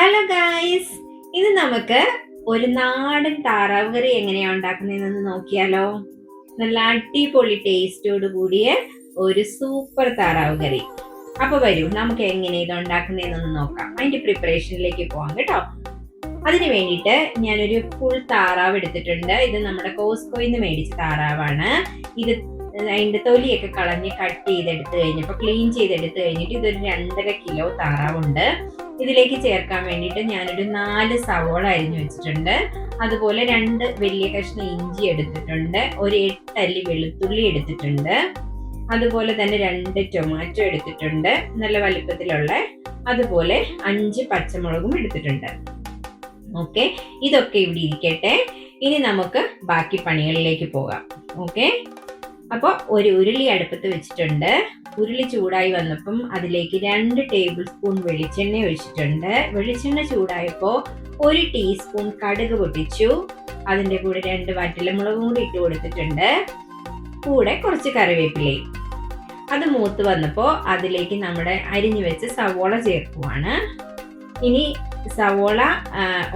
Hello guys, ഇത് നമുക്ക് ഒരു നാടൻ താറാവ് കറി എങ്ങനെയാ ഉണ്ടാക്കുന്നതെന്ന് നോക്കിയാലോ. നല്ല അടിപൊളി ടേസ്റ്റോട് കൂടിയ ഒരു സൂപ്പർ താറാവ് കറി. അപ്പൊ വരൂ, നമുക്ക് എങ്ങനെ ഇത് ഉണ്ടാക്കുന്നതെന്ന് നോക്കാം. അതിന്റെ പ്രിപ്പറേഷനിലേക്ക് പോവാം കേട്ടോ. അതിന് വേണ്ടിയിട്ട് ഞാനൊരു ഫുൾ താറാവ് എടുത്തിട്ടുണ്ട്. ഇത് നമ്മുടെ കോസ്കോയിൽ നിന്ന് മേടിച്ച താറാവാണ്. ഇത് അതിന്റെ തൊലിയൊക്കെ കളഞ്ഞ് കട്ട് ചെയ്തെടുത്ത് കഴിഞ്ഞപ്പോൾ ക്ലീൻ ചെയ്തെടുത്ത് കഴിഞ്ഞിട്ട് ഇതൊരു 2.5 കിലോ താറാവുണ്ട്. ഇതിലേക്ക് ചേർക്കാൻ വേണ്ടിയിട്ട് ഞാനൊരു 4 സവോള അരിഞ്ഞു വെച്ചിട്ടുണ്ട്. അതുപോലെ 2 വലിയ കഷ്ണം ഇഞ്ചി എടുത്തിട്ടുണ്ട്. ഒരു 8 അല്ലി വെളുത്തുള്ളി എടുത്തിട്ടുണ്ട്. അതുപോലെ തന്നെ 2 ടൊമാറ്റോ എടുത്തിട്ടുണ്ട്, നല്ല വലുപ്പത്തിലുള്ള. അതുപോലെ 5 പച്ചമുളകും എടുത്തിട്ടുണ്ട്. ഓക്കെ, ഇതൊക്കെ ഇവിടെ ഇരിക്കട്ടെ. ഇനി നമുക്ക് ബാക്കി പണികളിലേക്ക് പോകാം. ഓക്കെ, അപ്പോൾ ഒരു ഉരുളി അടുപ്പത്ത് വെച്ചിട്ടുണ്ട്. ഉരുളി ചൂടായി വന്നപ്പം അതിലേക്ക് 2 ടേബിൾ സ്പൂൺ വെളിച്ചെണ്ണ ഒഴിച്ചിട്ടുണ്ട്. വെളിച്ചെണ്ണ ചൂടായപ്പോൾ 1 ടീസ്പൂൺ കടുക് പൊട്ടിച്ചു. അതിൻ്റെ കൂടെ 2 വറ്റൽമുളകും കൂടി ഇട്ട് കൊടുത്തിട്ടുണ്ട്. കൂടെ കുറച്ച് കറിവേപ്പിലയും. അത് മൂത്ത് വന്നപ്പോൾ അതിലേക്ക് നമ്മുടെ അരിഞ്ഞു വെച്ച സവോള ചേർക്കുവാണ്. ഇനി സവോള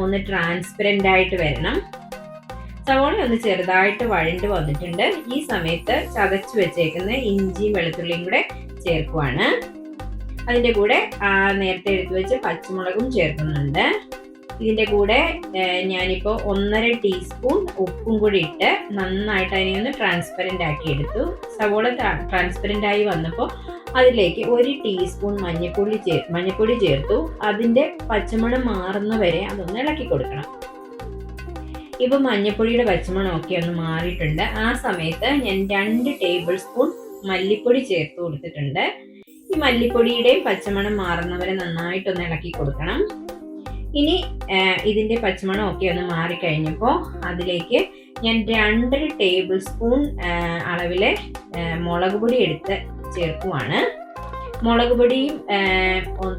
ഒന്ന് ട്രാൻസ്പെറൻ്റ് ആയിട്ട് വരണം. സവോള ഒന്ന് ചെറുതായിട്ട് വഴണ്ട് വന്നിട്ടുണ്ട്. ഈ സമയത്ത് ചതച്ചു വെച്ചേക്കുന്ന ഇഞ്ചിയും വെളുത്തുള്ളിയും കൂടെ ചേർക്കുവാണ്. അതിൻ്റെ കൂടെ നേരത്തെ എടുത്തു വെച്ച പച്ചമുളകും ചേർക്കുന്നുണ്ട്. ഇതിൻ്റെ കൂടെ ഞാനിപ്പോൾ 1.5 ടീസ്പൂൺ ഉപ്പും കൂടി ഇട്ട് നന്നായിട്ട് അതിനെ ഒന്ന് ട്രാൻസ്പെറൻ്റ് ആക്കി എടുത്തു. സവോള ട്രാൻസ്പെറൻ്റ് ആയി വന്നപ്പോൾ അതിലേക്ക് 1 ടീസ്പൂൺ മഞ്ഞൾപ്പൊടി ചേർത്തു. അതിൻ്റെ പച്ചമണം മാറുന്ന വരെ അതൊന്ന് ഇളക്കി കൊടുക്കണം. ഇപ്പോൾ മഞ്ഞൾപ്പൊടിയുടെ പച്ചമണമൊക്കെ ഒന്ന് മാറിയിട്ടുണ്ട്. ആ സമയത്ത് ഞാൻ 2 ടേബിൾ സ്പൂൺ മല്ലിപ്പൊടി ചേർത്ത് കൊടുത്തിട്ടുണ്ട്. ഈ മല്ലിപ്പൊടിയുടെയും പച്ചമണം മാറുന്നവരെ നന്നായിട്ടൊന്ന് ഇളക്കി കൊടുക്കണം. ഇനി ഇതിൻ്റെ പച്ചമണമൊക്കെ ഒന്ന് മാറിക്കഴിഞ്ഞപ്പോൾ അതിലേക്ക് ഞാൻ 2.5 ടേബിൾ സ്പൂൺ അളവിലെ മുളക് പൊടി എടുത്ത് ചേർക്കുവാണ്. മുളക് പൊടിയും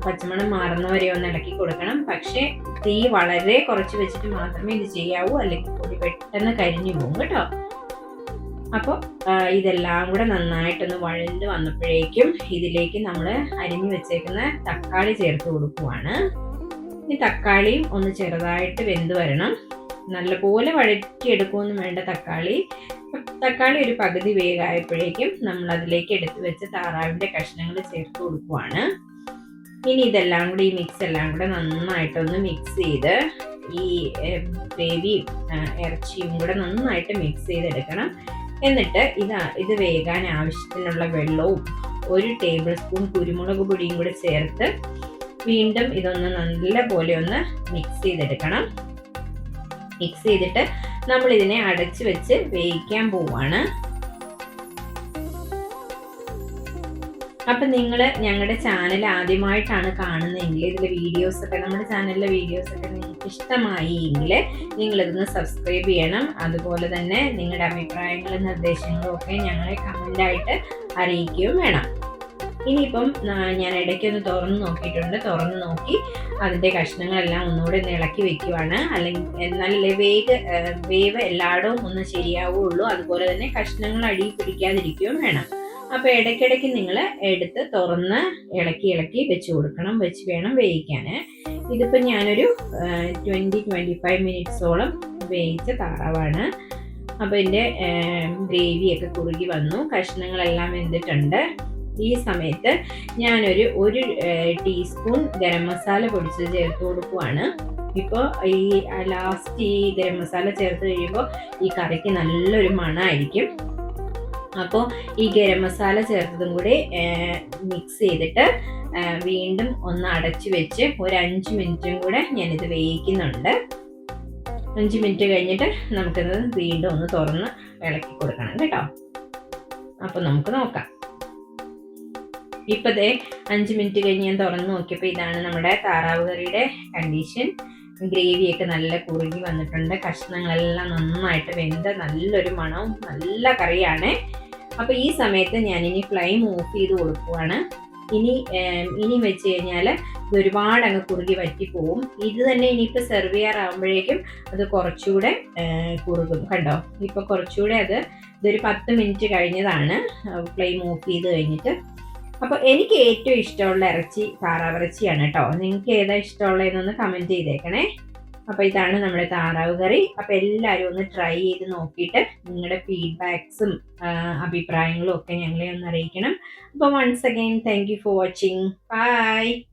പച്ചമണം മാറുന്നവരെ ഒന്ന് ഇളക്കി കൊടുക്കണം. പക്ഷേ തീ വളരെ കുറച്ച് വെച്ചിട്ട് മാത്രമേ ഇത് ചെയ്യാവൂ, അല്ലെങ്കിൽ പൊടി പെട്ടെന്ന് കരിഞ്ഞു പോകും കേട്ടോ. അപ്പോൾ ഇതെല്ലാം കൂടെ നന്നായിട്ടൊന്ന് വഴണ്ട് വന്നപ്പോഴേക്കും ഇതിലേക്ക് നമ്മൾ അരിഞ്ഞു വെച്ചേക്കുന്ന തക്കാളി ചേർത്ത് കൊടുക്കുവാണ്. ഈ തക്കാളിയും ഒന്ന് ചെറുതായിട്ട് വെന്ത് വരണം. നല്ലപോലെ വഴറ്റിയെടുക്കുമൊന്നും വേണ്ട തക്കാളി ഒരു പകുതി വേഗമായപ്പോഴേക്കും നമ്മൾ അതിലേക്ക് എടുത്തു വെച്ച താറാവിൻ്റെ കഷ്ണങ്ങൾ ചേർത്ത് കൊടുക്കുവാണ്. ഇനി ഇതെല്ലാം കൂടി ഈ മിക്സ് എല്ലാം കൂടെ നന്നായിട്ടൊന്ന് മിക്സ് ചെയ്ത് ഈ ഗ്രേവിയും ഇറച്ചിയും കൂടെ നന്നായിട്ട് മിക്സ് ചെയ്തെടുക്കണം. എന്നിട്ട് ഇത് വേകാൻ ആവശ്യത്തിനുള്ള വെള്ളവും 1 ടേബിൾ സ്പൂൺ കുരുമുളക് പൊടിയും കൂടെ ചേർത്ത് വീണ്ടും ഇതൊന്ന് നല്ല പോലെ ഒന്ന് മിക്സ് ചെയ്തെടുക്കണം. മിക്സ് ചെയ്തിട്ട് നമ്മൾ ഇതിനെ അടച്ചു വെച്ച് വേവിക്കാൻ പോവാണ്. അപ്പം നിങ്ങൾ ഞങ്ങളുടെ ചാനൽ ആദ്യമായിട്ടാണ് കാണുന്നതെങ്കിൽ നമ്മുടെ ചാനലിലെ വീഡിയോസൊക്കെ നിങ്ങൾക്ക് ഇഷ്ടമായി എങ്കിൽ നിങ്ങളിതൊന്ന് സബ്സ്ക്രൈബ് ചെയ്യണം. അതുപോലെ തന്നെ നിങ്ങളുടെ അഭിപ്രായങ്ങളും നിർദ്ദേശങ്ങളും ഒക്കെ ഞങ്ങളെ കമൻ്റായിട്ട് അറിയിക്കുകയും വേണം. ഇനിയിപ്പം ഞാൻ ഇടയ്ക്കൊന്ന് തുറന്ന് നോക്കിയിട്ടുണ്ട്. തുറന്ന് നോക്കി അതിൻ്റെ കഷ്ണങ്ങളെല്ലാം ഒന്നുകൂടെ ഒന്ന് ഇളക്കി വെക്കുവാണ്. എന്നാലല്ലേ വേവ് എല്ലായിടവും ഒന്ന് ശരിയാവുള്ളൂ. അതുപോലെ തന്നെ കഷ്ണങ്ങൾ അടിയിൽ പിടിക്കാതിരിക്കുകയും വേണം. അപ്പോൾ ഇടയ്ക്കിടയ്ക്ക് നിങ്ങൾ എടുത്ത് തുറന്ന് ഇളക്കി വെച്ച് കൊടുക്കണം. വെച്ച് വേണം വേവിക്കാൻ. ഇതിപ്പോൾ ഞാനൊരു 20-25 മിനിറ്റ്സോളം വേവിച്ച താറാവാണ്. അപ്പോൾ ഇതിൻ്റെ ഗ്രേവിയൊക്കെ കുറുകി വന്നു. കഷ്ണങ്ങളെല്ലാം വെന്തിട്ടുണ്ട്. ഈ സമയത്ത് ഞാനൊരു 1 ടീസ്പൂൺ ഗരം മസാല പൊടിച്ചത് ചേർത്ത് കൊടുക്കുവാണ്. ഇപ്പോൾ ഈ ലാസ്റ്റ് ഈ ഗരം മസാല ചേർത്ത് കഴിയുമ്പോൾ ഈ കറിക്ക് നല്ലൊരു മണമായിരിക്കും. അപ്പോൾ ഈ ഗരം മസാല ചേർത്തതും കൂടി മിക്സ് ചെയ്തിട്ട് വീണ്ടും ഒന്ന് അടച്ചു വെച്ച് ഒരു 5 മിനിറ്റും കൂടെ ഞാനിത് വേവിക്കുന്നുണ്ട്. 5 മിനിറ്റ് കഴിഞ്ഞിട്ട് നമുക്കിത് വീണ്ടും ഒന്ന് തുറന്ന് ഇളക്കി കൊടുക്കണം കേട്ടോ. അപ്പോൾ നമുക്ക് നോക്കാം. ഇപ്പോൾ 5 മിനിറ്റ് കഴിഞ്ഞ് ഞാൻ തുറന്ന് നോക്കിയപ്പോൾ ഇതാണ് നമ്മുടെ താറാവ് കറിയുടെ കണ്ടീഷൻ. ഗ്രേവിയൊക്കെ നല്ല കുറുകി വന്നിട്ടുണ്ട്. കഷ്ണങ്ങളെല്ലാം നന്നായിട്ട് വെന്ത നല്ലൊരു മണവും നല്ല കറിയാണ്. അപ്പോൾ ഈ സമയത്ത് ഞാനിനി ഫ്ലെയിം ഓഫ് ചെയ്ത് കൊടുക്കുവാണ്. ഇനി വെച്ച് കഴിഞ്ഞാൽ ഇത് ഒരുപാട് അങ്ങ് കുറുകി വറ്റിപ്പോവും. ഇത് തന്നെ ഇനിയിപ്പോൾ സെർവ് ചെയ്യാറാകുമ്പോഴേക്കും അത് കുറച്ചുകൂടെ കുറുകും. കണ്ടോ, ഇപ്പോൾ കുറച്ചുകൂടെ ഇതൊരു 10 മിനിറ്റ് കഴിഞ്ഞതാണ് ഫ്ലെയിം ഓഫ് ചെയ്ത് കഴിഞ്ഞിട്ട്. അപ്പൊ എനിക്ക് ഏറ്റവും ഇഷ്ടമുള്ള ഇറച്ചി താറാവിറച്ചിയാണ് കേട്ടോ. നിങ്ങൾക്ക് ഏതാ ഇഷ്ടമുള്ളതെന്നൊന്ന് കമന്റ് ചെയ്തേക്കണേ. അപ്പൊ ഇതാണ് നമ്മുടെ താറാവ് കറി. അപ്പൊ എല്ലാവരും ഒന്ന് ട്രൈ ചെയ്ത് നോക്കിയിട്ട് നിങ്ങളുടെ ഫീഡ്ബാക്സും അഭിപ്രായങ്ങളും ഒക്കെ ഞങ്ങളെ ഒന്ന് അറിയിക്കണം. അപ്പൊ once again thank you for watching. By.